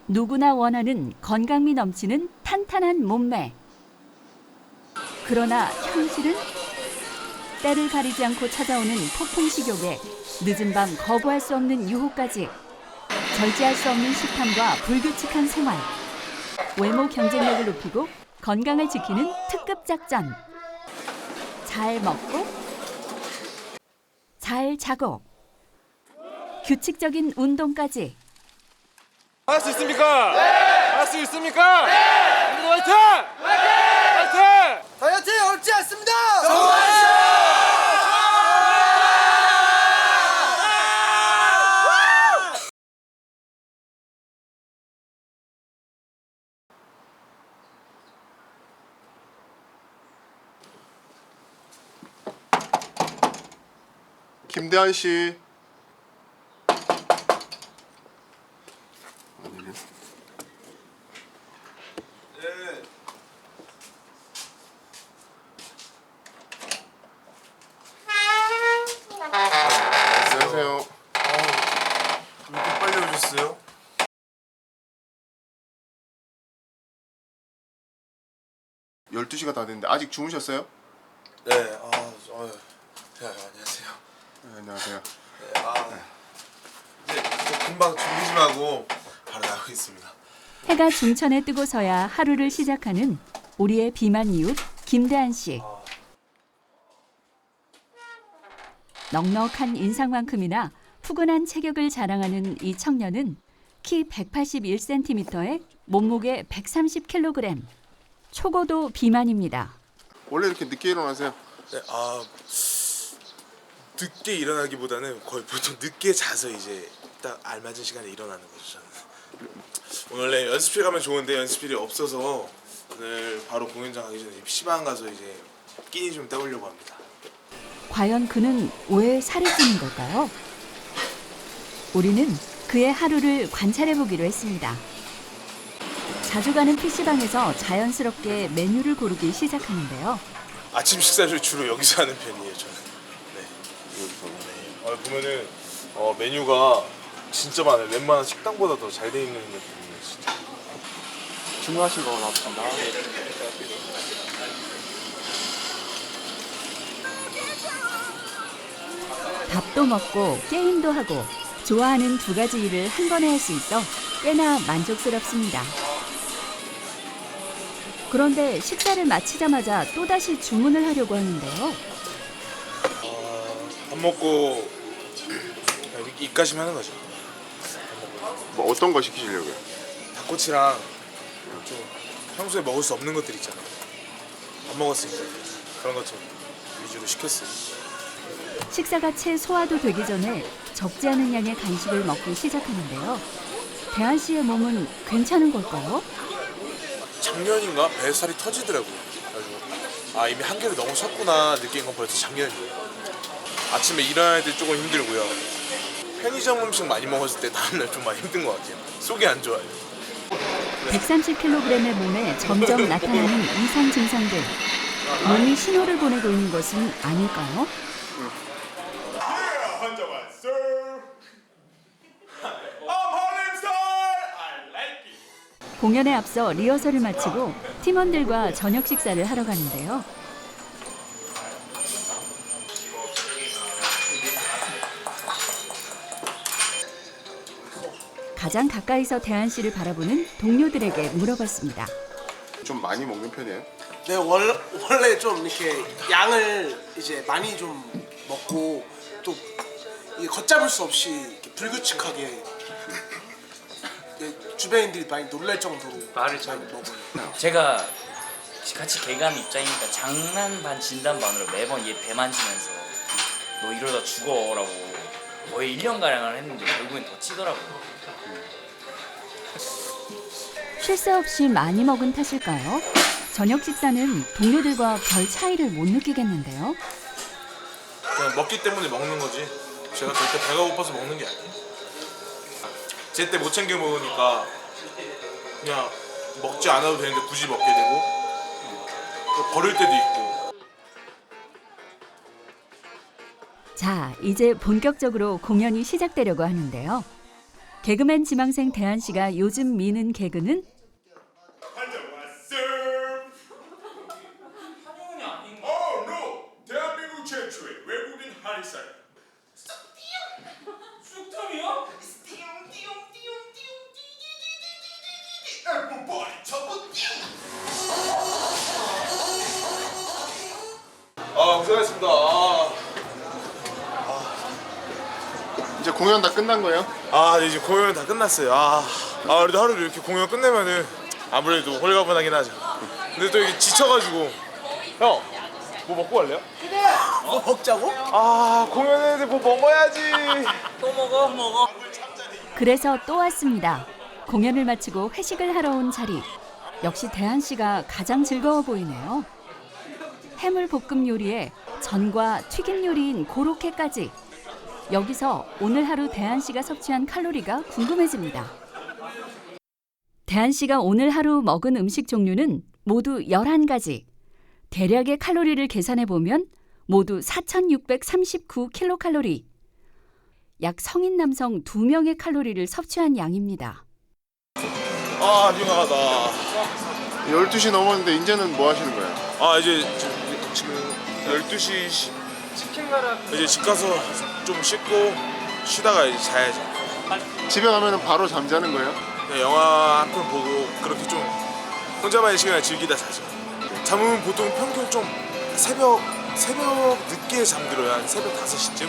누구나 원하는 건강미 넘치는 탄탄한 몸매. 그러나 현실은 때를 가리지 않고 찾아오는 폭풍 식욕에 늦은 밤 거부할 수 없는 유혹까지 절제할 수 없는 식탐과 불규칙한 생활. 외모 경쟁력을 높이고 건강을 지키는 특급 작전. 잘 먹고 잘 자고 규칙적인 운동까지. 할 수 있습니까? 네! 할 수 있습니까? 네! 화이팅! 화이팅! 화이팅! 다이어트 어렵지 않습니다. 김대한 씨. 안녕하세요. 왜 이렇게 빨리 오셨어요? 열두 시가 다 됐는데 아직 주무셨어요? 네. 네, 안녕하세요. 네, 안녕하세요. 이제 금방 준비 좀 하고 바로 나가고 있습니다. 해가 중천에 뜨고서야 하루를 시작하는 우리의 비만 이웃 김대한 씨. 넉넉한 인상만큼이나 푸근한 체격을 자랑하는 이 청년은 키 181cm에 몸무게 130kg. 초고도 비만입니다. 원래 이렇게 늦게 일어나세요? 네, 늦게 일어나기보다는 거의 보통 늦게 자서 이제 딱 알맞은 시간에 일어나는 거죠. 저는. 원래 연습실 가면 좋은데 연습실이 없어서 오늘 바로 공연장 가기 전에 PC방 가서 이제 끼니 좀 때우려고 합니다. 과연 그는 왜 살이 찌는 걸까요? 우리는 그의 하루를 관찰해 보기로 했습니다. 자주 가는 PC방에서 자연스럽게 메뉴를 고르기 시작하는데요. 아침 식사를 주로 여기서 하는 편이에요, 저는. 네, 여기서. 네. 보면은 메뉴가 진짜 많아요. 웬만한 식당보다 더 잘 돼 있는 느낌이에요, 진짜. 주문하신 거 나왔습니다. 밥도 먹고 게임도 하고 좋아하는 두 가지 일을 한 번에 할 수 있어 꽤나 만족스럽습니다. 그런데 식사를 마치자마자 또다시 주문을 하려고 하는데요. 밥 먹고 입가심 하는 거죠. 뭐 어떤 거 시키시려고요? 닭꼬치랑 좀 평소에 먹을 수 없는 것들 있잖아요. 밥 먹었으니까 그런 것 좀 위주로 시켰어요. 식사가 채 소화도 되기 전에 적지 않은 양의 간식을 먹기 시작하는데요. 대한 씨의 몸은 괜찮은 걸까요? 작년인가 뱃살이 터지더라고요. 그래서 이미 한계를 넘어섰구나 느낀 건 벌써 작년이에요. 아침에 일어날 때 조금 힘들고요. 편의점 음식 많이 먹었을 때 다음날 좀 많이 힘든 것 같아요. 속이 안 좋아요. 130kg의 몸에 점점 나타나는 이상 증상들. 몸이 신호를 보내고 있는 것은 아닐까요? 공연에 앞서 리허설을 마치고 팀원들과 저녁 식사를 하러 가는데요. 가장 가까이서 대한 씨를 바라보는 동료들에게 물어봤습니다. 좀 많이 먹는 편이에요? 네, 원래 좀 이렇게 양을 이제 많이 좀 먹고 또 이게 걷잡을 수 없이 이렇게 불규칙하게 주변인들이 많이 놀랄 정도로 말을 많이 먹어요. 제가 같이 개간 입장이니까 장난 반 진담 반으로 매번 얘 배 만지면서 너 이러다 죽어라고 거의 1년가량을 했는데 결국엔 더 찌더라고요. 쉴 새 없이 많이 먹은 탓일까요? 저녁 식사는 동료들과 별 차이를 못 느끼겠는데요. 그냥 먹기 때문에 먹는 거지. 제가 절대 배가 고파서 먹는 게 아니에요. 제때 못 챙겨 먹으니까 그냥 먹지 않아도 되는데 굳이 먹게 되고 또 버릴 때도 있고. 자, 이제 본격적으로 공연이 시작되려고 하는데요. 개그맨 지망생 대한 씨가 요즘 미는 개그는 대한민국 최초의 외국인 한의사. 쑥tam이요? 고생하셨습니다. 이제 공연 다 끝난 거예요? 네, 이제 공연 다 끝났어요. 그래도 하루를 이렇게 공연 끝내면은 아무래도 홀가분하긴 하죠. 근데 또 이게 지쳐가지고 형, 뭐 먹고 갈래요? 뭐 먹자고? 공연에 뭐 먹어야지. 또 먹어. 그래서 또 왔습니다. 공연을 마치고 회식을 하러 온 자리. 역시 대한 씨가 가장 즐거워 보이네요. 해물 볶음 요리에 전과 튀김 요리인 고로케까지. 여기서 오늘 하루 대한 씨가 섭취한 칼로리가 궁금해집니다. 대한 씨가 오늘 하루 먹은 음식 종류는 모두 11가지. 대략의 칼로리를 계산해 보면 모두 4,639kcal. 약 성인 남성 2명의 칼로리를 섭취한 양입니다. 유명하다. 12시 넘었는데 이제는 뭐 하시는 거예요? 이제 지금 12시 이제 집 가서 좀 씻고 쉬다가 이제 자야죠. 집에 가면 바로 잠자는 거예요? 그냥 영화 한 편 보고 그렇게 좀 혼자만의 시간을 즐기다 자죠. 잠은 보통 평균 좀 새벽 늦게 잠들어요. 한 새벽 5시쯤.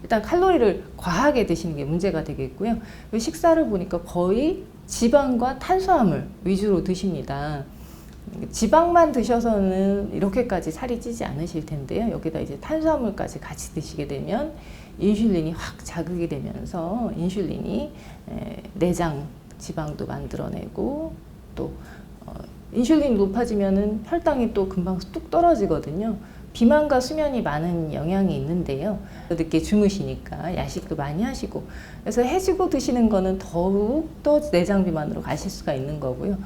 일단 칼로리를 과하게 드시는 게 문제가 되겠고요. 식사를 보니까 거의 지방과 탄수화물 위주로 드십니다. 지방만 드셔서는 이렇게까지 살이 찌지 않으실 텐데요. 여기다 이제 탄수화물까지 같이 드시게 되면 인슐린이 확 자극이 되면서 인슐린이 내장 지방도 만들어내고 또 인슐린이 높아지면은 혈당이 또 금방 뚝 떨어지거든요. 비만과 수면이 많은 영향이 있는데요. 늦게 주무시니까 야식도 많이 하시고 그래서 해지고 드시는 거는 더욱 더 내장 비만으로 가실 수가 있는 거고요.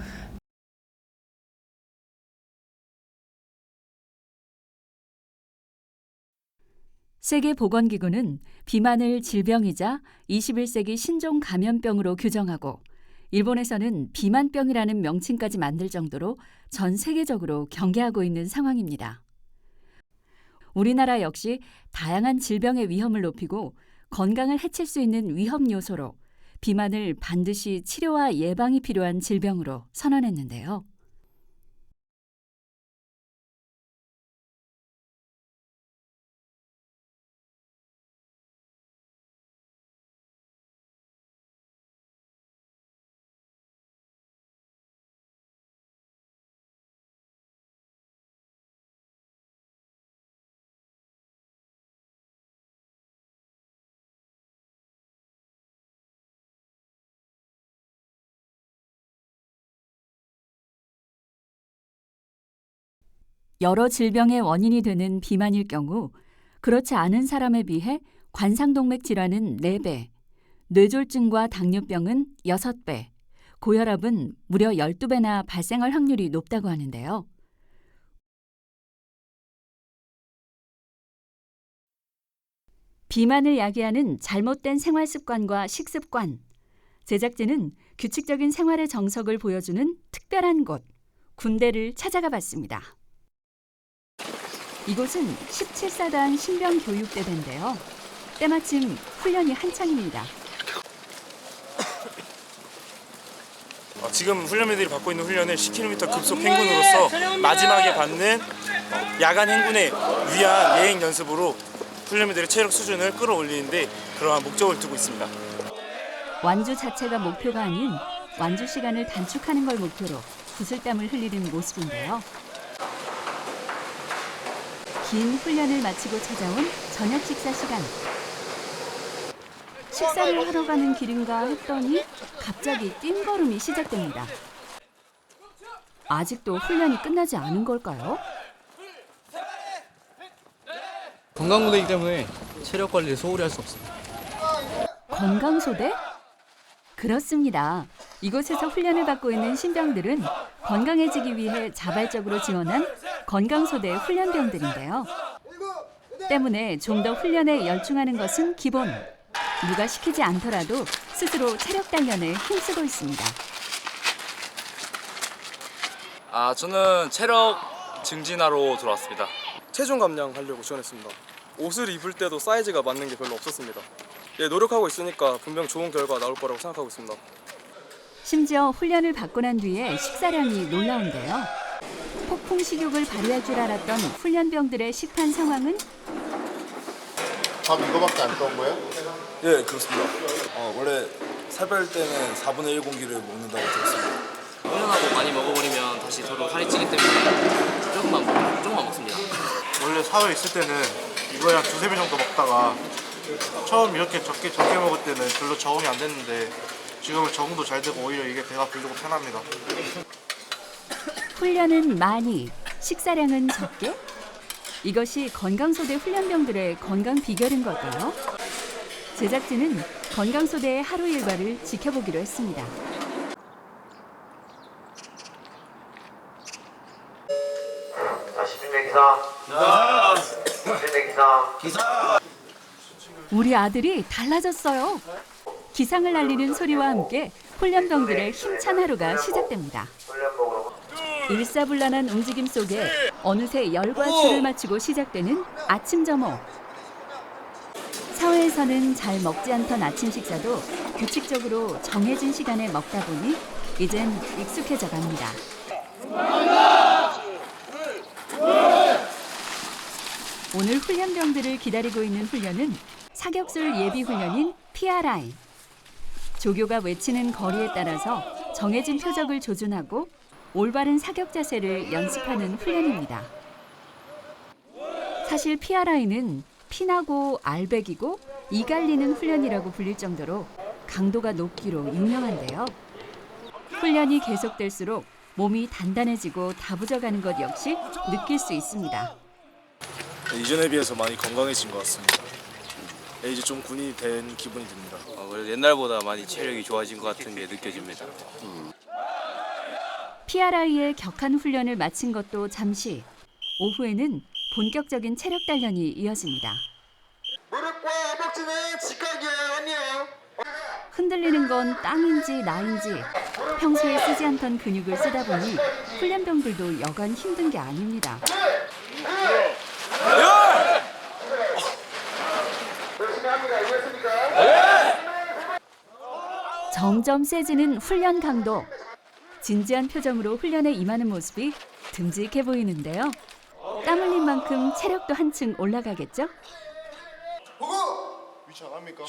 세계보건기구는 비만을 질병이자 21세기 신종 감염병으로 규정하고 일본에서는 비만병이라는 명칭까지 만들 정도로 전 세계적으로 경계하고 있는 상황입니다. 우리나라 역시 다양한 질병의 위험을 높이고 건강을 해칠 수 있는 위험 요소로 비만을 반드시 치료와 예방이 필요한 질병으로 선언했는데요. 여러 질병의 원인이 되는 비만일 경우 그렇지 않은 사람에 비해 관상동맥 질환은 4배, 뇌졸중과 당뇨병은 6배, 고혈압은 무려 12배나 발생할 확률이 높다고 하는데요. 비만을 야기하는 잘못된 생활 습관과 식습관. 제작진은 규칙적인 생활의 정석을 보여주는 특별한 곳, 군대를 찾아가 봤습니다. 이곳은 17사단 신병교육대대인데요. 때마침 훈련이 한창입니다. 지금 훈련병들이 받고 있는 훈련을 10km 급속 행군으로서 마지막에 받는 야간 행군에 위한 예행 연습으로 훈련병들의 체력 수준을 끌어올리는데 그러한 목적을 두고 있습니다. 완주 자체가 목표가 아닌 완주 시간을 단축하는 걸 목표로 구슬땀을 흘리는 모습인데요. 긴 훈련을 마치고 찾아온 저녁 식사 시간. 식사를 하러 가는 길인가 했더니 갑자기 뛴걸음이 시작됩니다. 아직도 훈련이 끝나지 않은 걸까요? 건강부대이기 때문에 체력 관리를 소홀히 할 수 없습니다. 건강소대? 그렇습니다. 이곳에서 훈련을 받고 있는 신병들은 건강해지기 위해 자발적으로 지원한 건강소대 훈련병들인데요. 때문에 좀 더 훈련에 열중하는 것은 기본. 누가 시키지 않더라도 스스로 체력 단련에 힘쓰고 있습니다. 저는 체력 증진하러 들어왔습니다. 체중 감량하려고 지원했습니다. 옷을 입을 때도 사이즈가 맞는 게 별로 없었습니다. 예, 노력하고 있으니까 분명 좋은 결과 나올 거라고 생각하고 있습니다. 심지어 훈련을 받고 난 뒤에 식사량이 놀라운데요. 폭풍 식욕을 발휘할 줄 알았던 훈련병들의 식판 상황은 밥 이거밖에 안 떠온 거예요? 예, 그렇습니다. 원래 살 뺄 때는 4분의 1 공기를 먹는다고 들었습니다. 훈련하고 많이 먹어버리면 다시 저도 살이 찌기 때문에 조금만 먹습니다. 원래 사회 있을 때는 이거에 한 2-3배 정도 먹다가 처음 이렇게 적게 먹을 때는 별로 적응이 안 됐는데 지금은 적응도 잘 되고 오히려 이게 배가 부르고 편합니다. 훈련은 많이, 식사량은 적게? 이것이 건강소대 훈련병들의 건강 비결인 걸까요? 제작진은 건강소대의 하루 일과를 지켜보기로 했습니다. 우리 아들이 달라졌어요. 기상을 알리는 소리와 함께 훈련병들의 힘찬 하루가 시작됩니다. 일사불란한 움직임 속에 어느새 열과 줄을 맞추고 시작되는 아침 점호. 사회에서는 잘 먹지 않던 아침 식사도 규칙적으로 정해진 시간에 먹다 보니 이젠 익숙해져 갑니다. 오늘 훈련병들을 기다리고 있는 훈련은 사격술 예비 훈련인 PRI. 조교가 외치는 거리에 따라서 정해진 표적을 조준하고 올바른 사격 자세를 연습하는 훈련입니다. 사실 PRI는 피나고 알배기고 이갈리는 훈련이라고 불릴 정도로 강도가 높기로 유명한데요. 훈련이 계속될수록 몸이 단단해지고 다부져가는 것 역시 느낄 수 있습니다. 이전에 비해서 많이 건강해진 것 같습니다. 이제 좀 군인이 된 기분이 듭니다. 그래도 옛날보다 많이 체력이 좋아진 것 같은 게 느껴집니다. PRI의 격한 훈련을 마친 것도 잠시, 오후에는 본격적인 체력 단련이 이어집니다. 무릎과 허벅지는 직각이에요. 안녕. 흔들리는 건 땅인지 나인지 평소에 쓰지 않던 근육을 쓰다 보니 훈련병들도 여간 힘든 게 아닙니다. 점점 세지는 훈련 강도. 진지한 표정으로 훈련에 임하는 모습이 듬직해 보이는데요. 땀 흘린 만큼 체력도 한층 올라가겠죠? 위치 안 합니까?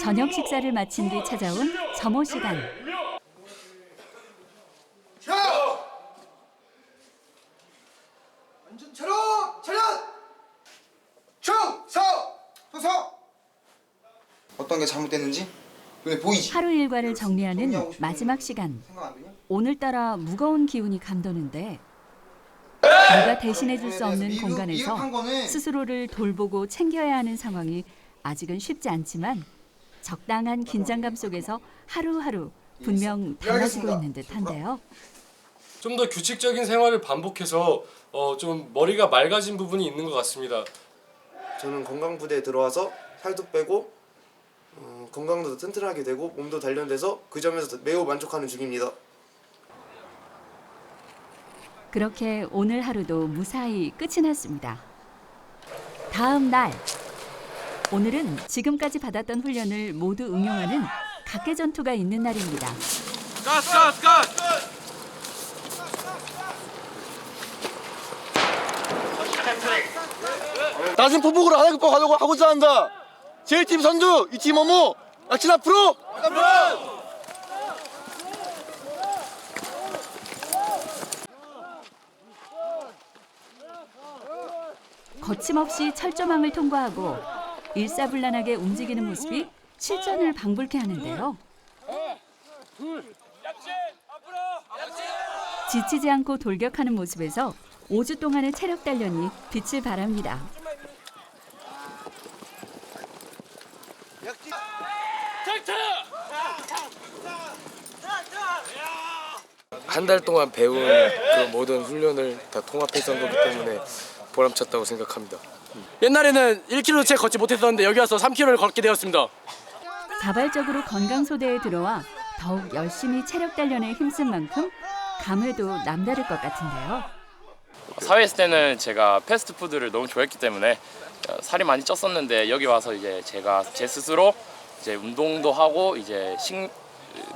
저녁 식사를 마친 뒤 찾아온 점호 시간. 완전 차렷! 충성! 어떤 게 잘못됐는지 눈에 보이지? 하루 일과를 정리하는 마지막 시간. 생각 안 드냐? 오늘따라 무거운 기운이 감도는데 누가 대신해 줄 수 없는 공간에서 스스로를 돌보고 챙겨야 하는 상황이 아직은 쉽지 않지만 적당한 긴장감 속에서 하루하루 분명 달라지고 있는 듯한데요. 좀 더 규칙적인 생활을 반복해서 좀 머리가 맑아진 부분이 있는 것 같습니다. 저는 건강부대에 들어와서 살도 빼고 건강도 튼튼하게 되고 몸도 단련돼서 그 점에서 매우 만족하는 중입니다. 그렇게 오늘 하루도 무사히 끝이 났습니다. 다음 날, 오늘은 지금까지 받았던 훈련을 모두 응용하는 각계 전투가 있는 날입니다. 낮은 포복으로 하나 극복하려고 하고자 한다. 제1팀 선두, 2팀 어무, 약진 앞으로! 거침없이 철조망을 통과하고 일사불란하게 움직이는 모습이 실전을 방불케 하는데요. 지치지 않고 돌격하는 모습에서 5주 동안의 체력 단련이 빛을 발합니다. 한 달 동안 배운 그 모든 훈련을 다 통합해서 한 거기 때문에 보람찼다고 생각합니다. 옛날에는 1km 채 걷지 못했었는데 여기 와서 3km를 걷게 되었습니다. 자발적으로 건강소대에 들어와 더욱 열심히 체력 단련에 힘쓴 만큼 감회도 남다를 것 같은데요. 사회에 있을 때는 제가 패스트푸드를 너무 좋아했기 때문에 살이 많이 쪘었는데 여기 와서 이제 제가 제 스스로 이제 운동도 하고 이제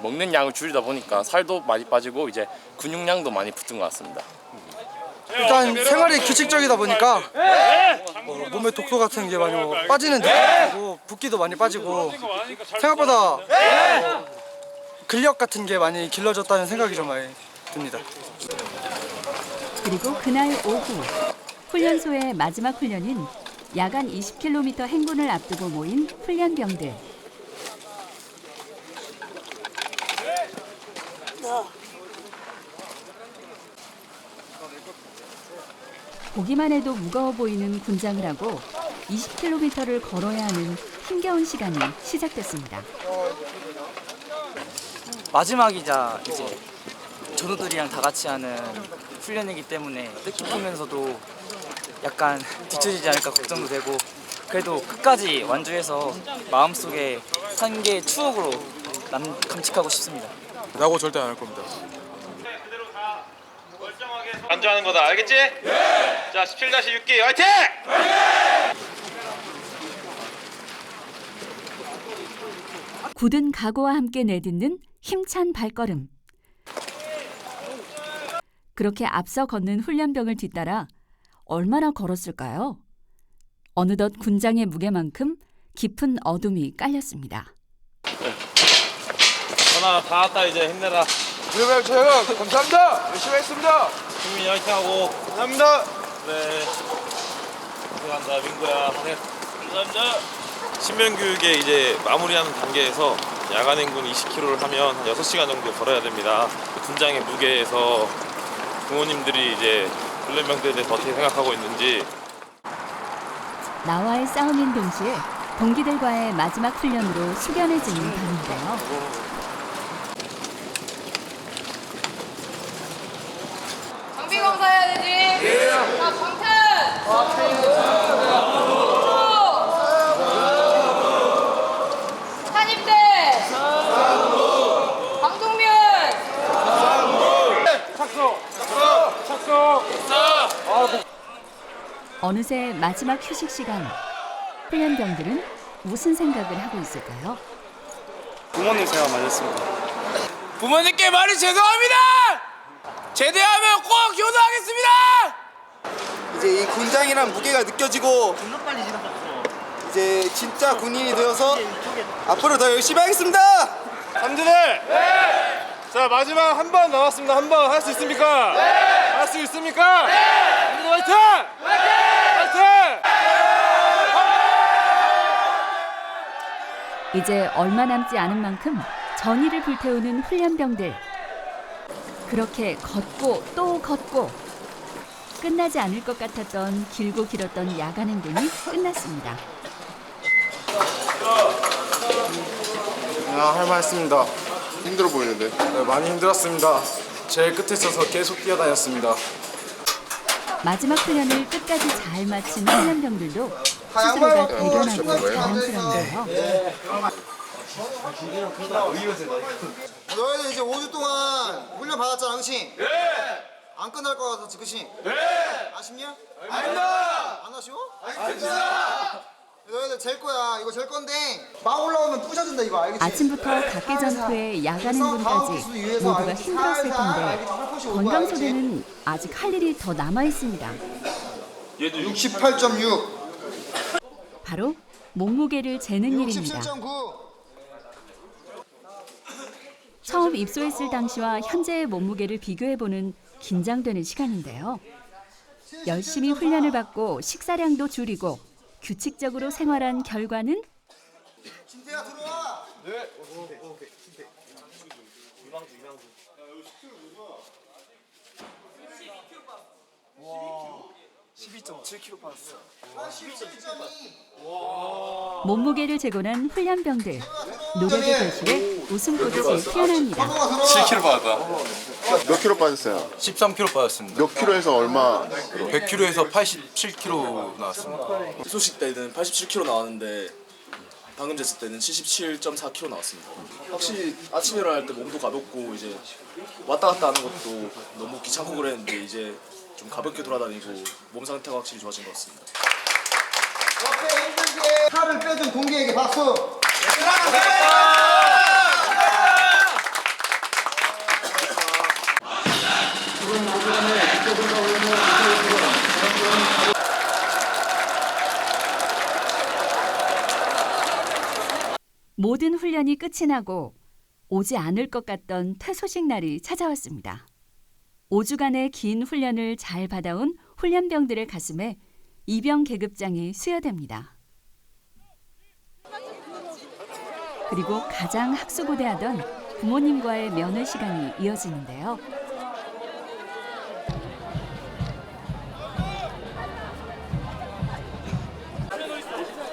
먹는 양을 줄이다 보니까 살도 많이 빠지고 이제 근육량도 많이 붙은 것 같습니다. 일단 생활이 규칙적이다 보니까 몸에 독소 같은 게 많이 빠지는 느낌이고 붓기도 많이 빠지고 생각보다 근력 같은 게 많이 길러졌다는 생각이 좀 많이 듭니다. 그리고 그날 오후 훈련소의 마지막 훈련인 야간 20km 행군을 앞두고 모인 훈련병들. 보기만 해도 무거워 보이는 군장을 하고 20km를 걸어야 하는 힘겨운 시간이 시작됐습니다. 마지막이자 이제 전우들이랑 다 같이 하는 훈련이기 때문에 뜻깊으면서도 약간 뒤처지지 않을까 걱정도 되고 그래도 끝까지 완주해서 마음속에 한 개의 추억으로 감축하고 싶습니다. 라고 절대 안 할 겁니다. 완주하는 거다 알겠지? 네! 자 17-6기 화이팅! 굳은 각오와 함께 내딛는 힘찬 발걸음. 그렇게 앞서 걷는 훈련병을 뒤따라 얼마나 걸었을까요? 어느덧 군장의 무게만큼 깊은 어둠이 깔렸습니다. 전화 다 왔다 이제 힘내라. 그러면 저희가 감사합니다. 열심히 했습니다. 국민이 화이팅하고 감사합니다. 네 고생한다 민구야. 네. 감사합니다. 신변교육에 이제 마무리하는 단계에서 야간 행군 20km를 하면 한 6시간 정도 걸어야 됩니다. 군장의 무게에서 부모님들이 이제 훈련병들에 대해서 어떻게 생각하고 있는지 나와의 싸움인 동시에 동기들과의 마지막 훈련으로 숙연해지는 밤인데요. 장비 검사해야 되지? 자, 방탄! 한입대! 방독면! 착수! 어느새 마지막 휴식 시간. 훈련병들은 무슨 생각을 하고 있을까요? 부모님 생각 많이 했습니다. 부모님께 많이 죄송합니다. 제대하면 꼭 효도하겠습니다. 이제 이 군장이란 무게가 느껴지고 이제 진짜 군인이 되어서 앞으로 더 열심히 하겠습니다. 삼두들! 자 마지막 한 번 남았습니다. 한 번 할 수 있습니까? 할 수 있습니까? 삼두들 화이팅! 화이팅! 이제 얼마 남지 않은 만큼 전의를 불태우는 훈련병들. 그렇게 걷고 또 걷고 끝나지 않을 것 같았던 길고 길었던 야간 행군이 끝났습니다. 할 말했습니다. 힘들어 보이는데. 네, 많이 힘들었습니다. 제일 끝에 있어서 계속 뛰어다녔습니다. 마지막 훈련을 끝까지 잘 마친 훈련병들도 스스로가 대견하고 자랑스러운데요. 너희들 이제 5주 동안 훈련 받았잖아, 그치? 네! 안 끝날 거 같아서, 그치? 네! 아쉽냐? 아닙니다! 안 아쉬워? 아닙니다! 너희들 잴 거야. 이거 잴 건데 막 올라오면 부셔진다, 이거 알겠지? 아침부터 각계전투에 야간 행군까지 모두가 힘들었을 텐데 건강소대는 아직 할 일이 더 남아 있습니다. 얘도 68.6. 바로 몸무게를 재는 일입니다. 67.9. 처음 입소했을 당시와 현재의 몸무게를 비교해보는 긴장되는 시간인데요. 열심히 훈련을 받고 식사량도 줄이고 규칙적으로 생활한 결과는 진태야 들어와. 네. 오케이. 진태. 유망주. 와. 12.7kg 빠졌어. 12.2. 몸무게를 재고 난 훈련병들. 노력을 결실해 우승꽃을 피어납니다. 7kg 받았다. 몇 킬로 빠졌어요? 13kg 빠졌습니다. 몇 킬로에서 얼마? 100kg에서 87kg 나왔습니다. 소식 때는 87kg 나왔는데 방금 쟀을 때는 77.4kg 나왔습니다. 확실히 아침에 일어날 때 몸도 가볍고 이제 왔다 갔다 하는 것도 너무 귀찮고 그랬는데 이제 좀 가볍게 돌아다니고 몸 상태가 확실히 좋아진 것 같습니다. 살을 빼준 동기에게 박수. 모든 훈련이 끝이 나고 오지 않을 것 같던 퇴소식 날이 찾아왔습니다. 5주간의 긴 훈련을 잘 받아온 훈련병들의 가슴에 이병 계급장이 수여됩니다. 그리고 가장 학수고대하던 부모님과의 면회 시간이 이어지는데요.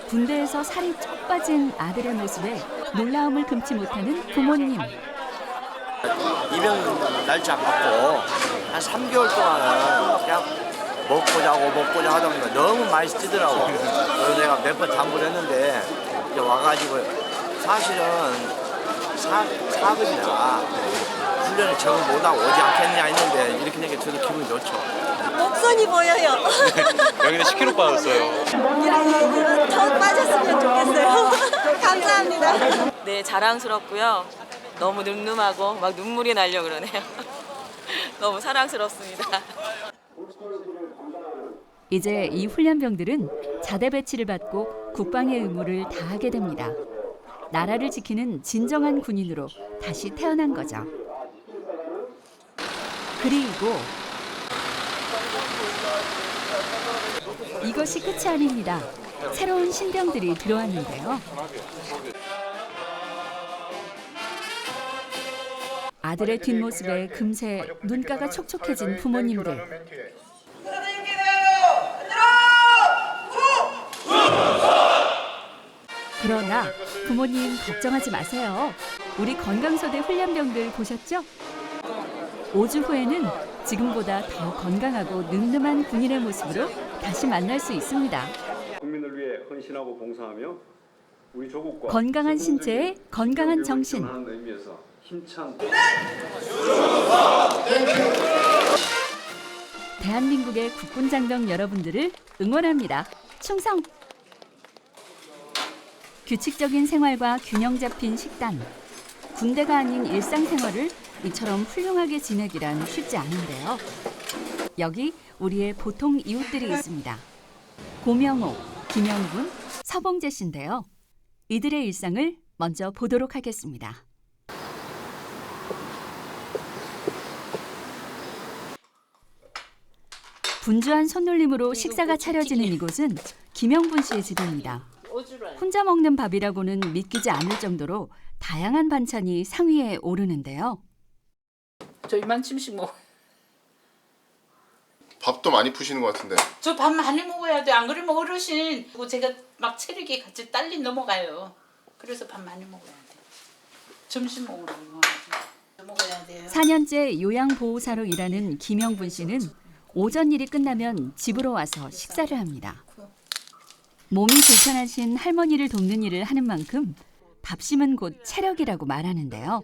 군대에서 살이 쪽 빠진 아들의 모습에 놀라움을 금치 못하는 부모님. 이병 날짜 안 받고 한 3개월 동안은 그냥 먹고 자고 하다 보니까 너무 많이 찌더라고. 그래서 내가 몇 번 당부를 했는데 이제 와가지고 사실은 4급이나 훈련을 적응 못하고 오지 않겠느냐 했는데 이렇게 되니까 저도 기분이 좋죠. 목선이 보여요. 여기는 10kg 빠졌어요. 이런 더 빠졌으면 좋겠어요. 감사합니다. 네, 자랑스럽고요. 너무 늠름하고 막 눈물이 나려 그러네요. 너무 사랑스럽습니다. 이제 이 훈련병들은 자대 배치를 받고 국방의 의무를 다하게 됩니다. 나라를 지키는 진정한 군인으로 다시 태어난 거죠. 그리고 이것이 끝이 아닙니다. 새로운 신병들이 들어왔는데요. 아들의 뒷모습에 금세 눈가가 촉촉해진 부모님들. 그러나 부모님 걱정하지 마세요. 우리 건강소대 훈련병들 보셨죠? 5주 후에는 지금보다 더 건강하고 늠름한 군인의 모습으로 다시 만날 수 있습니다. 국민을 위해 헌신하고 봉사하며 우리 조국과 건강한 신체에 건강한 정신. 의미에서 힘찬 대한민국의 국군 장병 여러분들을 응원합니다. 충성! 규칙적인 생활과 균형 잡힌 식단. 군대가 아닌 일상생활을 이처럼 훌륭하게 지내기란 쉽지 않은데요. 여기 우리의 보통 이웃들이 있습니다. 고명호, 김영분, 서봉재 씨인데요. 이들의 일상을 먼저 보도록 하겠습니다. 분주한 손놀림으로 식사가 차려지는 이곳은 김영분 씨의 집입니다. 혼자 먹는 밥이라고는 믿기지 않을 정도로 다양한 반찬이 상위에 오르는데요. 저 이만큼씩 먹어요. 밥도 많이 푸시는 것 같은데. 저 밥 많이 먹어야 돼. 안 그러면 어르신 그리고 제가 막 체력이 같이 딸리 넘어가요. 그래서 밥 많이 먹어야 돼. 점심 먹으라고 먹어야 돼요. 4년째 요양보호사로 일하는 김영분 씨는 오전 일이 끝나면 집으로 와서 식사를 합니다. 몸이 불편하신 할머니를 돕는 일을 하는 만큼 밥심은 곧 체력이라고 말하는데요.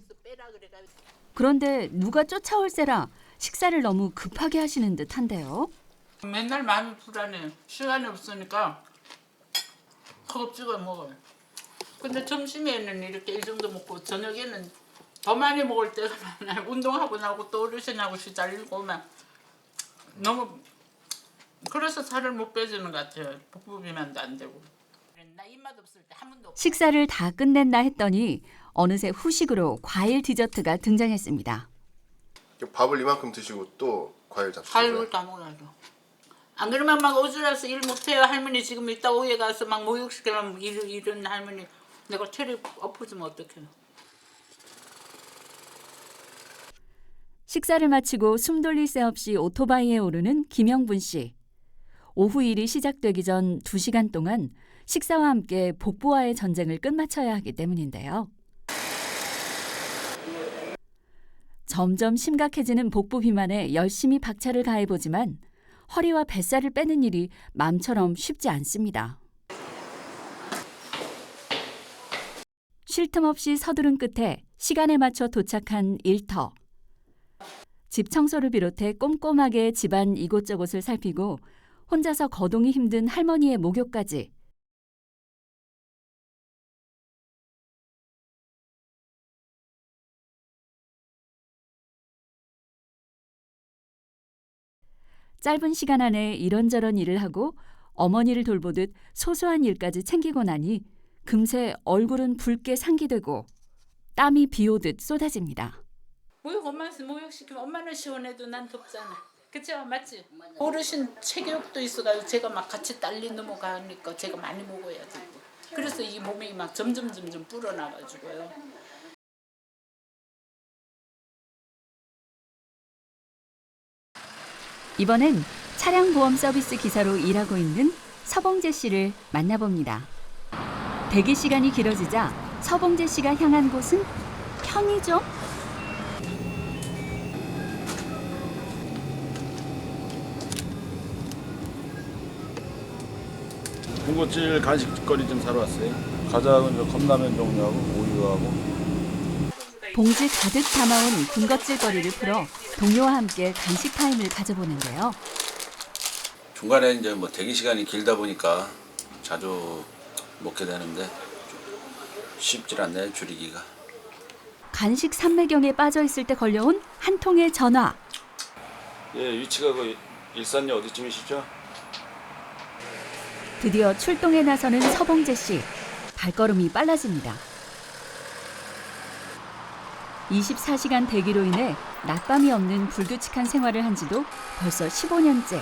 그런데 누가 쫓아올세라 식사를 너무 급하게 하시는 듯한데요. 맨날 마음이 불안해요. 시간이 없으니까 허겁지겁 먹어요. 근데 점심에는 이렇게 이 정도 먹고 저녁에는 더 많이 먹을 때가 많아요. 운동하고 나고 또 어르신하고 시달리고 막 너무 그래서 살을 못 빼주는 것 같아요. 복부비만도 안 되고. 나 입맛 없을 때 한 번도 식사를 다 끝냈나 했더니 어느새 후식으로 과일 디저트가 등장했습니다. 밥을 이만큼 드시고 또 과일 잡수세요? 과일을 다 먹어야죠. 안 그러면 막 오줌나서 일 못해요. 할머니 지금 이따 오후에 가서 막 목욕시키려면 이런 할머니 내가 체력 엎어지면 어떡해요. 식사를 마치고 숨 돌릴 새 없이 오토바이에 오르는 김영분 씨. 오후 일이 시작되기 전 2시간 동안 식사와 함께 복부와의 전쟁을 끝마쳐야 하기 때문인데요. 점점 심각해지는 복부 비만에 열심히 박차를 가해보지만 허리와 뱃살을 빼는 일이 맘처럼 쉽지 않습니다. 쉴 틈 없이 서두른 끝에 시간에 맞춰 도착한 일터. 집 청소를 비롯해 꼼꼼하게 집안 이곳저곳을 살피고 혼자서 거동이 힘든 할머니의 목욕까지. 짧은 시간 안에 이런저런 일을 하고 어머니를 돌보듯 소소한 일까지 챙기고 나니 금세 얼굴은 붉게 상기되고 땀이 비오듯 쏟아집니다. 모욕 엄마한테 모욕시키면 엄마는 시원해도 난 덥잖아. 그쵸? 맞지? 어르신 체격도 있어가지고 제가 막 같이 딸리 넘어가니까 제가 많이 먹어야 되고 그래서 이 몸이 막 점점 불어나가지고요. 이번엔 차량 보험 서비스 기사로 일하고 있는 서봉재 씨를 만나봅니다. 대기 시간이 길어지자 서봉재 씨가 향한 곳은 편의점? 군것질 간식거리 좀 사러 왔어요. 과자는 저 컵라면 종류하고 우유하고. 봉지 가득 담아온 군것질거리를 풀어 동료와 함께 간식 타임을 가져보는데요. 중간에 이제 뭐 대기 시간이 길다 보니까 자주 먹게 되는데 쉽질 않네요, 줄이기가. 간식 삼매경에 빠져 있을 때 걸려온 한 통의 전화. 예, 위치가 그 일산역 어디쯤이시죠? 드디어 출동에 나서는 서봉재 씨. 발걸음이 빨라집니다. 24시간 대기로 인해 낮밤이 없는 불규칙한 생활을 한 지도 벌써 15년째.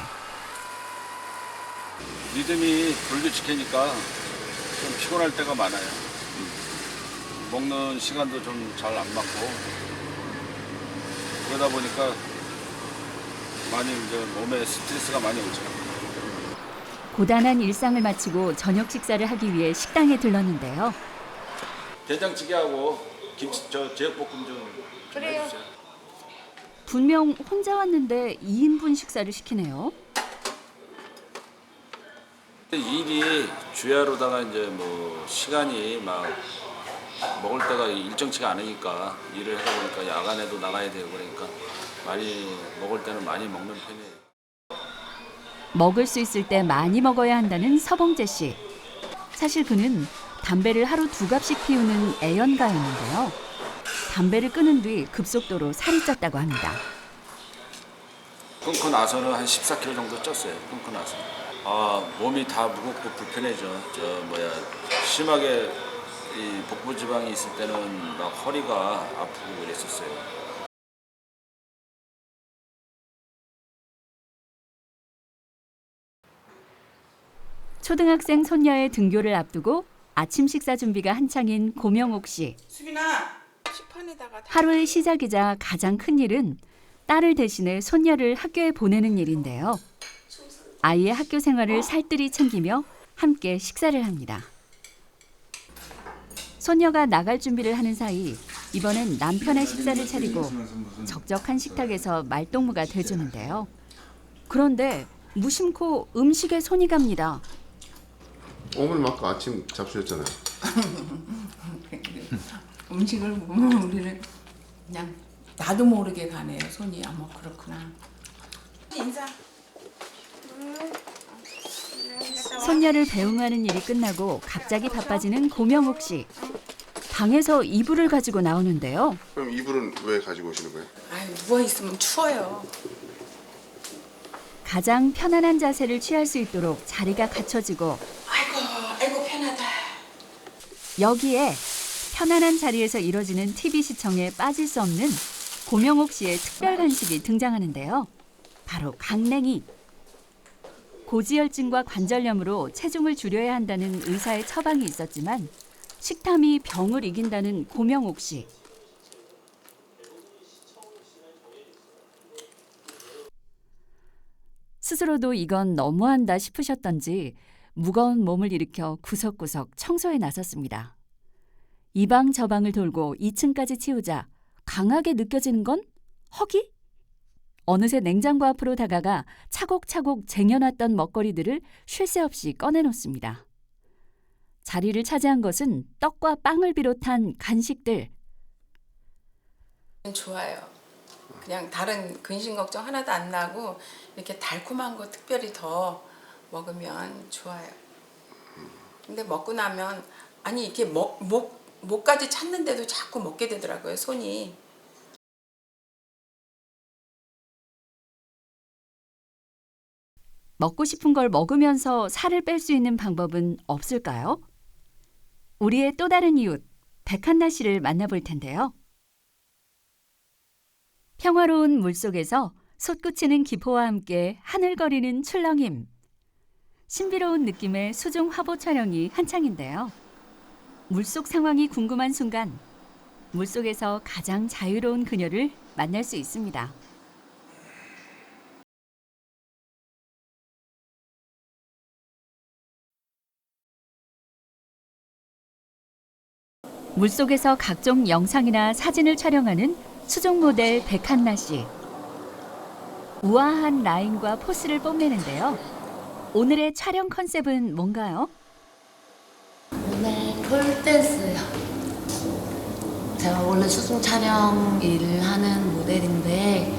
리듬이 불규칙하니까 좀 피곤할 때가 많아요. 먹는 시간도 좀 잘 안 맞고 그러다 보니까 많이 이제 몸에 스트레스가 많이 오죠. 고단한 일상을 마치고 저녁 식사를 하기 위해 식당에 들렀는데요. 된장찌개하고 김치 제육볶음 좀 그래요. 해주세요. 분명 혼자 왔는데 2인분 식사를 시키네요. 일이 주야로다가 이제 뭐 시간이 막 먹을 때가 일정치가 않으니까 일을 하다 보니까 야간에도 나가야 되고 그러니까 많이 먹을 때는 많이 먹는 편이에요. 먹을 수 있을 때 많이 먹어야 한다는 서봉재 씨. 사실 그는 담배를 하루 2갑씩 피우는 애연가였는데요. 담배를 끊은 뒤 급속도로 살이 쪘다고 합니다. 끊고 나서는 한 14kg 정도 쪘어요. 끊고 나서. 몸이 다 무겁고 불편해져. 심하게 이 복부 지방이 있을 때는 막 허리가 아프고 그랬었어요. 초등학생 손녀의 등교를 앞두고 아침 식사 준비가 한창인 고명옥 씨. 수빈아, 식판에다가 하루의 시작이자 가장 큰 일은 딸을 대신해 손녀를 학교에 보내는 일인데요. 아이의 학교 생활을 살뜰히 챙기며 함께 식사를 합니다. 손녀가 나갈 준비를 하는 사이 이번엔 남편의 식사를 차리고 적적한 식탁에서 말동무가 돼주는데요. 그런데 무심코 음식에 손이 갑니다. 어머님 아까 아침 잡수셨잖아요. 음식을 보면 우리는 그냥 나도 모르게 가네요. 손이 아마 그렇구나. 인사. 손녀를 배웅하는 일이 끝나고 갑자기 바빠지는 고명옥 씨. 방에서 이불을 가지고 나오는데요. 그럼 이불은 왜 가지고 오시는 거예요? 아유, 누워 있으면 추워요. 가장 편안한 자세를 취할 수 있도록 자리가 갖춰지고 아이고 편하다. 여기에 편안한 자리에서 이뤄지는 TV 시청에 빠질 수 없는 고명옥 씨의 특별 간식이 등장하는데요. 바로 강냉이. 고지혈증과 관절염으로 체중을 줄여야 한다는 의사의 처방이 있었지만 식탐이 병을 이긴다는 고명옥 씨. 스스로도 이건 너무한다 싶으셨던지 무거운 몸을 일으켜 구석구석 청소에 나섰습니다. 이 방 저 방을 돌고 2층까지 치우자 강하게 느껴지는 건 허기? 어느새 냉장고 앞으로 다가가 차곡차곡 쟁여놨던 먹거리들을 쉴 새 없이 꺼내놓습니다. 자리를 차지한 것은 떡과 빵을 비롯한 간식들. 좋아요. 그냥 다른 근심 걱정 하나도 안 나고 이렇게 달콤한 거 특별히 더 먹으면 좋아요. 근데 먹고 나면 아니 이렇게 목까지 찼는데도 자꾸 먹게 되더라고요, 손이. 먹고 싶은 걸 먹으면서 살을 뺄 수 있는 방법은 없을까요? 우리의 또 다른 이웃, 백한나 씨를 만나볼 텐데요. 평화로운 물속에서 솟구치는 기포와 함께 하늘거리는 출렁임. 신비로운 느낌의 수중 화보 촬영이 한창인데요. 물속 상황이 궁금한 순간, 물속에서 가장 자유로운 그녀를 만날 수 있습니다. 물속에서 각종 영상이나 사진을 촬영하는 수중 모델 백한나 씨. 우아한 라인과 포스를 뽐내는데요. 오늘의 촬영 컨셉은 뭔가요? 오늘 폴댄스요. 제가 원래 수중 촬영 일을 하는 모델인데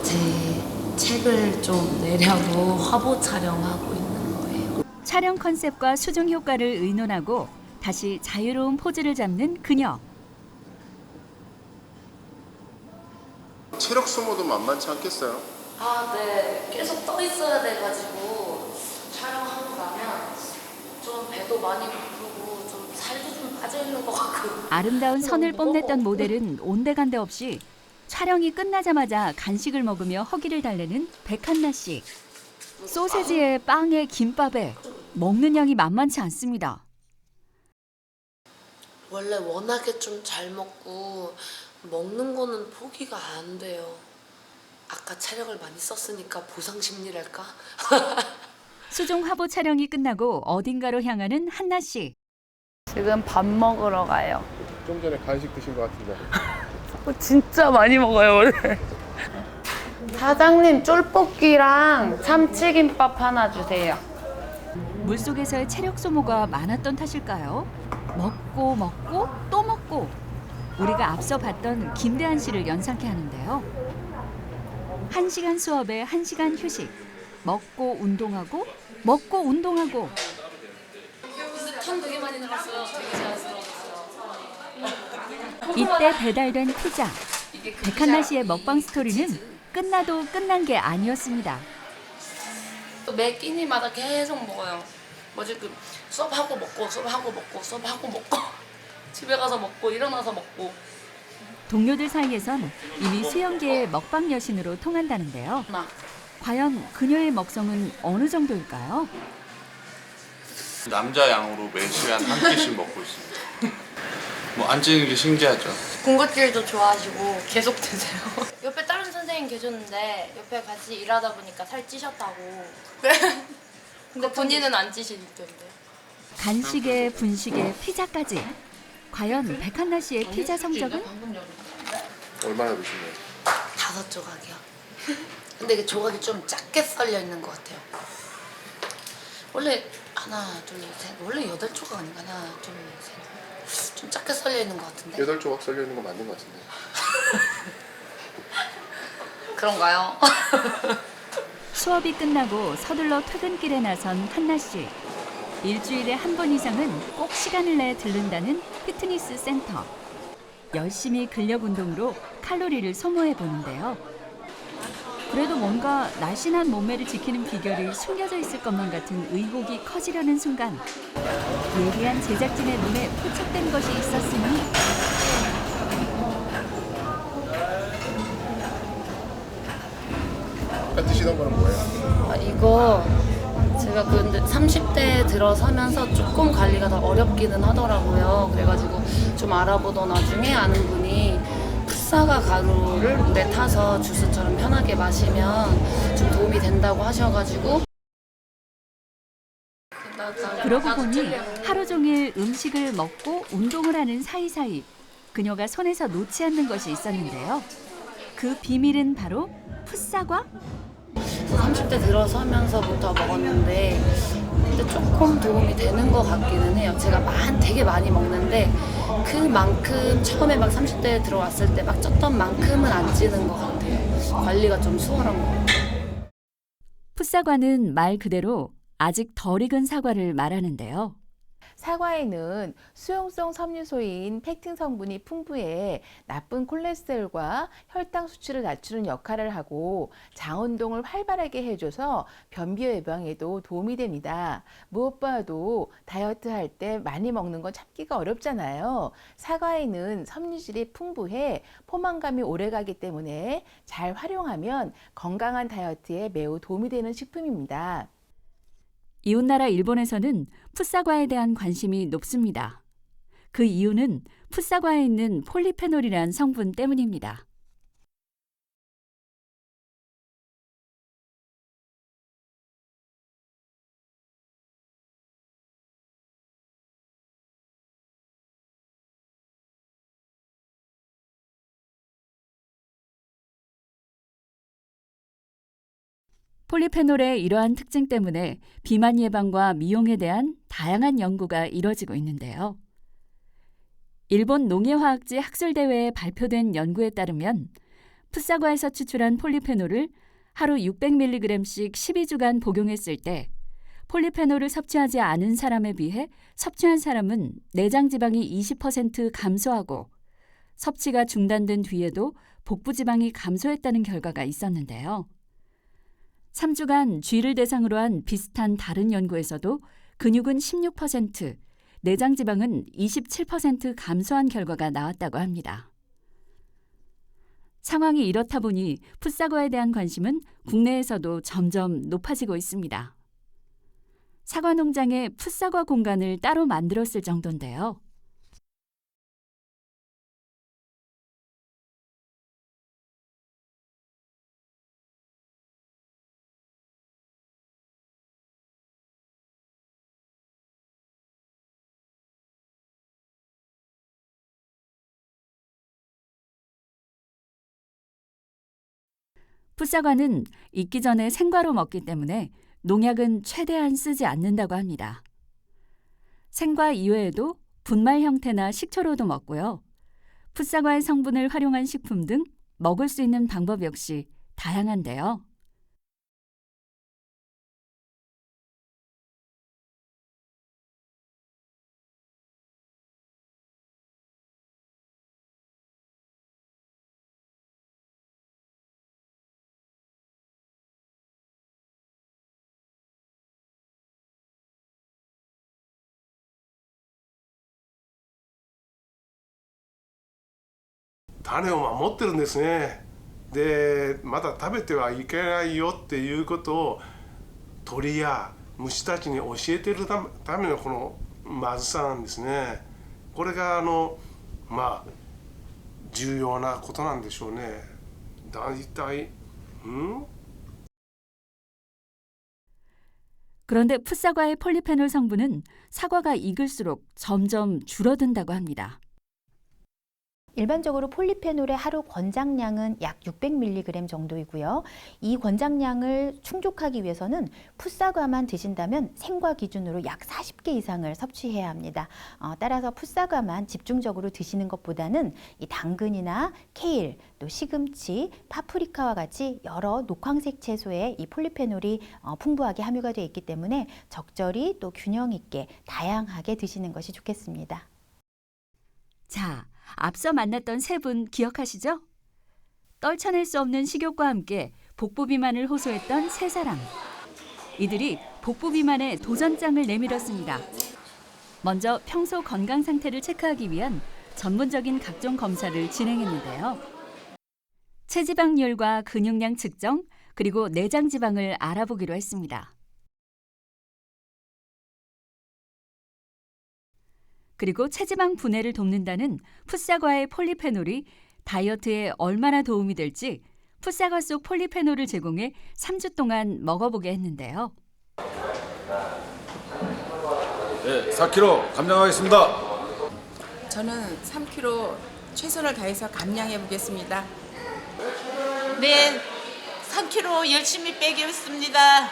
제 책을 좀 내려고 화보 촬영하고 있는 거예요. 촬영 컨셉과 수중 효과를 의논하고 다시 자유로운 포즈를 잡는 그녀. 체력 소모도 만만치 않겠어요? 아, 네. 계속 떠 있어야 돼가지고 촬영하고 나면 좀 배도 많이 고프고 좀 살도 좀 빠져 있는 것 같고. 아름다운 선을 뽐냈던 모델은 온데간데 없이 촬영이 끝나자마자 간식을 먹으며 허기를 달래는 백한나 씨. 소세지에 빵에 김밥에 먹는 양이 만만치 않습니다. 원래 워낙에 좀 잘 먹고 먹는 거는 포기가 안 돼요. 아까 체력을 많이 썼으니까 보상 심리랄까? 수중 화보 촬영이 끝나고 어딘가로 향하는 한나 씨. 지금 밥 먹으러 가요. 좀 전에 간식 드신 것 같은데. 진짜 많이 먹어요, 원래. 사장님, 쫄볶이랑 참치김밥 하나 주세요. 물속에서의 체력 소모가 많았던 탓일까요? 먹고 먹고 또 먹고. 우리가 앞서 봤던 김대한 씨를 연상케 하는데요. 1시간 수업에 1시간 휴식. 먹고 운동하고 먹고 운동하고. 턴 되게 많이 늘었어요. 되게 자연스러웠어요. 이때 배달된 피자. 백한나 씨의 먹방 스토리는 끝나도 끝난 게 아니었습니다. 또 매 끼니마다 계속 먹어요. 뭐지 그 수업하고 먹고 수업하고 먹고 수업하고 먹고 집에 가서 먹고 일어나서 먹고. 동료들 사이에선 이미 수영계의 먹방 여신으로 통한다는데요. 과연 그녀의 먹성은 어느 정도일까요? 남자 양으로 매 시간 한 끼씩 먹고 있습니다. 뭐 안 찌는 게 신기하죠. 군것질도 좋아하시고 계속 드세요. 옆에 다른 선생님 계셨는데 옆에 같이 일하다 보니까 살 찌셨다고. 근데 본인은 안 찌시던데. 간식에 분식에 피자까지. 과연 백한나 씨의 피자 성적은? 얼마나 드시나요? 5조각이요. 근데 그 조각이 좀 작게 썰려 있는 것 같아요. 원래 하나, 둘, 셋. 원래 8조각 아닌가? 하나, 둘, 셋. 좀 작게 썰려 있는 것 같은데. 8조각 썰려 있는 거 맞는 것 같은데. 그런가요? 수업이 끝나고 서둘러 퇴근길에 나선 한나 씨. 일주일에 한 번 이상은 꼭 시간을 내 들른다는 피트니스 센터. 열심히 근력 운동으로 칼로리를 소모해 보는데요. 그래도 뭔가 날씬한 몸매를 지키는 비결이 숨겨져 있을 것만 같은 의혹이 커지려는 순간 예리한 제작진의 눈에 포착된 것이 있었으니 아까 드시던 거는 뭐예요? 이거 제가 근데 30대에 들어서면서 조금 관리가 더 어렵기는 하더라고요. 그래가지고 좀 알아보던 와중에 아는 분이 풋사과 가루를 물에 타서 주스처럼 편하게 마시면 좀 도움이 된다고 하셔가지고. 그러고 보니 하루 종일 음식을 먹고 운동을 하는 사이사이 그녀가 손에서 놓지 않는 것이 있었는데요. 그 비밀은 바로 풋사과? 30대 들어서면서부터 먹었는데 근데 조금 도움이 되는 것 같기는 해요. 제가 되게 많이 먹는데 그만큼 처음에 막 30대에 들어왔을 때 막 쪘던 만큼은 안 찌는 것 같아요. 관리가 좀 수월한 것 같아요. 풋사과는 말 그대로 아직 덜 익은 사과를 말하는데요. 사과에는 수용성 섬유소인 팩틴 성분이 풍부해 나쁜 콜레스테롤과 혈당 수치를 낮추는 역할을 하고 장 운동을 활발하게 해줘서 변비 예방에도 도움이 됩니다. 무엇보다도 다이어트 할 때 많이 먹는 건 참기가 어렵잖아요. 사과에는 섬유질이 풍부해 포만감이 오래가기 때문에 잘 활용하면 건강한 다이어트에 매우 도움이 되는 식품입니다. 이웃나라 일본에서는 풋사과에 대한 관심이 높습니다. 그 이유는 풋사과에 있는 폴리페놀이란 성분 때문입니다. 폴리페놀의 이러한 특징 때문에 비만 예방과 미용에 대한 다양한 연구가 이뤄지고 있는데요. 일본 농예화학지 학술대회에 발표된 연구에 따르면 풋사과에서 추출한 폴리페놀을 하루 600mg씩 12주간 복용했을 때 폴리페놀을 섭취하지 않은 사람에 비해 섭취한 사람은 내장 지방이 20% 감소하고 섭취가 중단된 뒤에도 복부 지방이 감소했다는 결과가 있었는데요. 3주간 쥐를 대상으로 한 비슷한 다른 연구에서도 근육은 16%, 내장 지방은 27% 감소한 결과가 나왔다고 합니다. 상황이 이렇다 보니 풋사과에 대한 관심은 국내에서도 점점 높아지고 있습니다. 사과 농장에 풋사과 공간을 따로 만들었을 정도인데요. 풋사과는 익기 전에 생과로 먹기 때문에 농약은 최대한 쓰지 않는다고 합니다. 생과 이외에도 분말 형태나 식초로도 먹고요. 풋사과의 성분을 활용한 식품 등 먹을 수 있는 방법 역시 다양한데요.種を守ってるんですね。でまだ食べてはいけないよっていうことを鳥や虫たちに教えてるためのこのまずさなんですね。これが重要なことなんでしょうね。大体그런데 풋사과의 폴리페놀 성분은 사과가 익을수록 점점 줄어든다고 합니다. 일반적으로 폴리페놀의 하루 권장량은 약 600mg 정도이고요. 이 권장량을 충족하기 위해서는 풋사과만 드신다면 생과 기준으로 약 40개 이상을 섭취해야 합니다. 따라서 풋사과만 집중적으로 드시는 것보다는 이 당근이나 케일, 또 시금치, 파프리카와 같이 여러 녹황색 채소에 이 폴리페놀이 풍부하게 함유가 되어 있기 때문에 적절히 또 균형 있게 다양하게 드시는 것이 좋겠습니다. 자, 앞서 만났던 세 분 기억하시죠? 떨쳐낼 수 없는 식욕과 함께 복부 비만을 호소했던 세 사람. 이들이 복부 비만에 도전장을 내밀었습니다. 먼저 평소 건강 상태를 체크하기 위한 전문적인 각종 검사를 진행했는데요. 체지방률과 근육량 측정, 그리고 내장 지방을 알아보기로 했습니다. 그리고 체지방 분해를 돕는다는 풋사과의 폴리페놀이 다이어트에 얼마나 도움이 될지 풋사과 속 폴리페놀을 제공해 3주 동안 먹어보게 했는데요. 네, 4kg 감량하겠습니다. 저는 3kg 최선을 다해서 감량해 보겠습니다. 네, 3kg 열심히 빼겠습니다.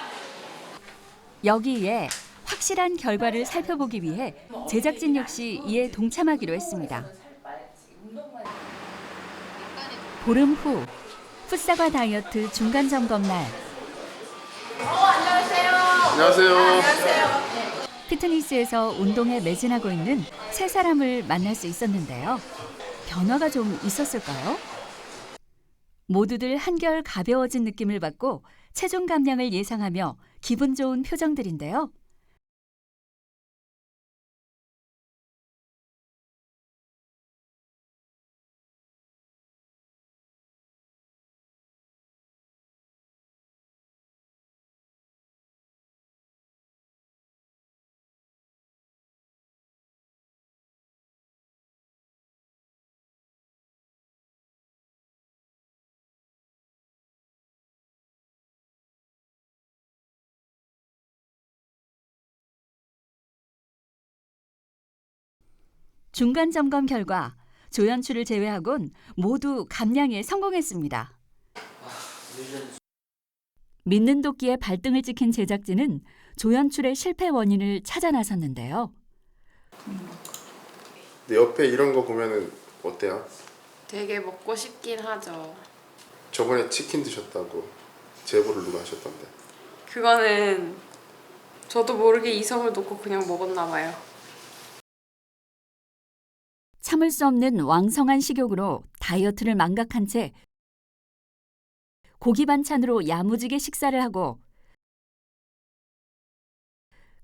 여기에 확실한 결과를 살펴보기 위해 제작진 역시 이에 동참하기로 했습니다. 보름 후 풋사과 다이어트 중간 점검 날. 안녕하세요. 안녕하세요. 피트니스에서 운동에 매진하고 있는 세 사람을 만날 수 있었는데요. 변화가 좀 있었을까요? 모두들 한결 가벼워진 느낌을 받고 체중 감량을 예상하며 기분 좋은 표정들인데요. 중간 점검 결과 조연출을 제외하곤 모두 감량에 성공했습니다. 믿는 도끼에 발등을 찍힌 제작진은 조연출의 실패 원인을 찾아 나섰는데요. 근데 옆에 이런 거 보면은 어때요? 되게 먹고 싶긴 하죠. 저번에 치킨 드셨다고 제보를 누가 하셨던데. 그거는 저도 모르게 이성을 놓고 그냥 먹었나 봐요. 참을 수 없는 왕성한 식욕으로 다이어트를 망각한 채 고기 반찬으로 야무지게 식사를 하고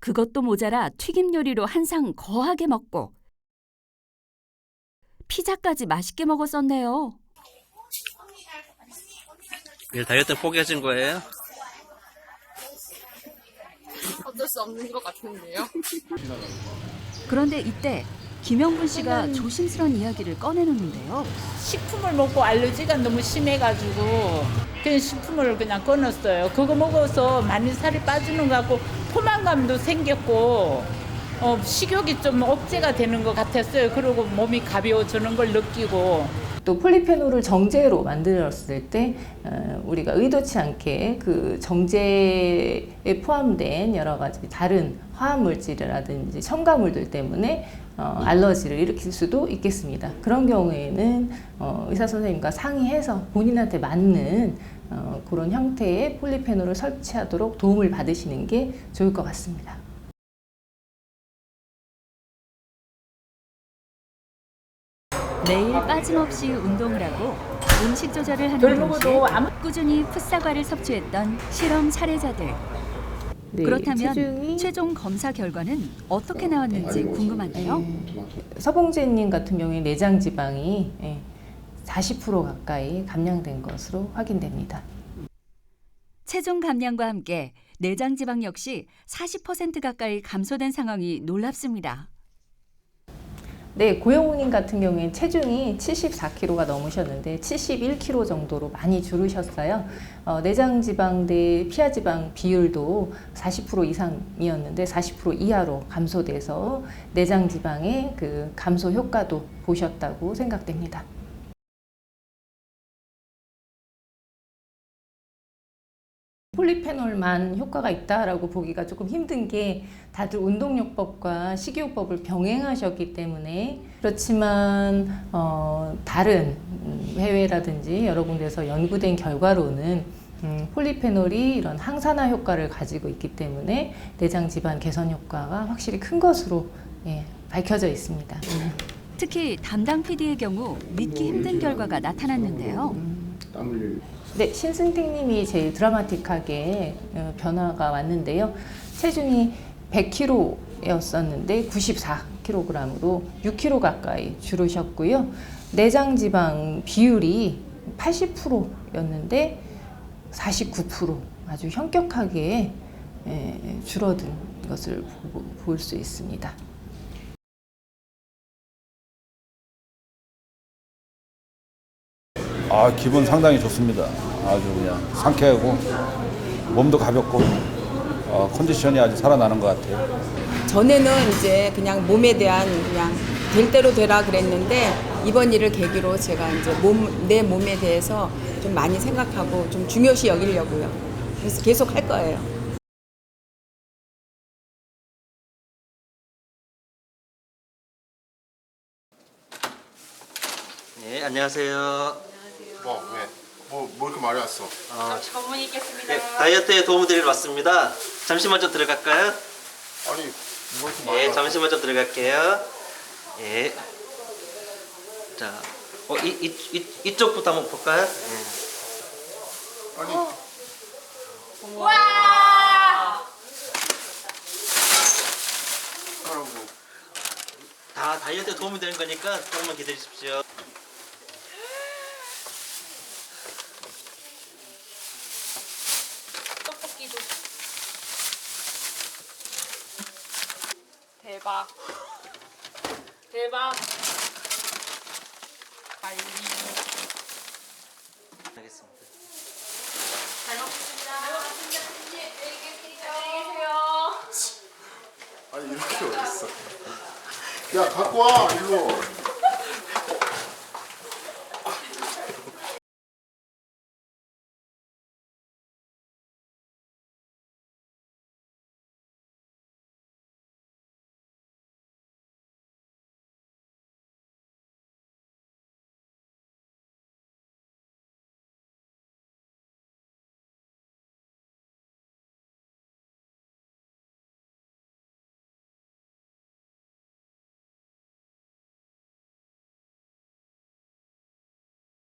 그것도 모자라 튀김 요리로 한 상 거하게 먹고 피자까지 맛있게 먹었었네요. 다이어트 포기하신 거예요? 어쩔 수 없는 것 같은데요. 그런데 이때 김영분 씨가 조심스러운 이야기를 꺼내놓는데요. 식품을 먹고 알러지가 너무 심해가지고 그냥 식품을 그냥 끊었어요. 그거 먹어서 많이 살이 빠지는 것 같고 포만감도 생겼고 식욕이 좀 억제가 되는 것 같았어요. 그리고 몸이 가벼워지는 걸 느끼고 또 폴리페놀을 정제로 만들었을 때 우리가 의도치 않게 그 정제에 포함된 여러 가지 다른 화합물질이라든지 첨가물들 때문에 알러지를 일으킬 수도 있겠습니다. 그런 경우에는 의사 선생님과 상의해서 본인한테 맞는 그런 형태의 폴리페놀을 섭취하도록 도움을 받으시는 게 좋을 것 같습니다. 매일 빠짐없이 운동을 하고 음식 조절을 하는 동시에 꾸준히 풋사과를 섭취했던 실험 사례자들. 그렇다면 최종 검사 결과는 어떻게 나왔는지 궁금한데요. 서봉재님 같은 경우에 내장 지방이 40% 가까이 감량된 것으로 확인됩니다. 체중 감량과 함께 내장 지방 역시 40% 가까이 감소된 상황이 놀랍습니다. 네, 고영우님 같은 경우에는 체중이 74kg가 넘으셨는데 71kg 정도로 많이 줄으셨어요. 내장지방 대 피하지방 비율도 40% 이상이었는데 40% 이하로 감소돼서 내장지방의 그 감소 효과도 보셨다고 생각됩니다. 폴리페놀만 효과가 있다라고 보기가 조금 힘든 게 다들 운동요법과 식이요법을 병행하셨기 때문에 그렇지만 다른 해외라든지 여러 군데서 연구된 결과로는 폴리페놀이 이런 항산화 효과를 가지고 있기 때문에 내장 지방 개선 효과가 확실히 큰 것으로 밝혀져 있습니다. 특히 담당 PD의 경우 믿기 힘든 결과가 나타났는데요. 네, 신승택님이 제일 드라마틱하게 변화가 왔는데요. 체중이 100kg였었는데 94kg으로 6kg 가까이 줄으셨고요. 내장 지방 비율이 80%였는데 49% 아주 현격하게 줄어든 것을 볼 수 있습니다. 기분 상당히 좋습니다. 아주 그냥 상쾌하고 몸도 가볍고 컨디션이 아주 살아나는 것 같아요. 전에는 이제 그냥 몸에 대한 그냥 될 대로 되라 그랬는데 이번 일을 계기로 제가 이제 내 몸에 대해서 좀 많이 생각하고 좀 중요시 여기려고요. 그래서 계속 할 거예요. 네, 안녕하세요. 뭐 이렇게 말이 왔어? 전문 있겠습니다. 네, 다이어트에 도움을 드리러 왔습니다. 잠시만 좀 들어갈까요? 아니, 뭐 이렇게 말이 네, 왔어? 잠시만 좀 들어갈게요. 예. 자, 이쪽부터 한번 볼까요? 네. 아니, 와! 하라고. 다 다이어트에 도움이 되는 거니까 조금만 기다려 주십시오. 떡볶이도. 대박. 대박. 빨리. 알겠습니다. 잘 먹겠습니다. 안녕히 계세요. 아니, 이렇게 어딨어? 야, 갖고 와, 일로.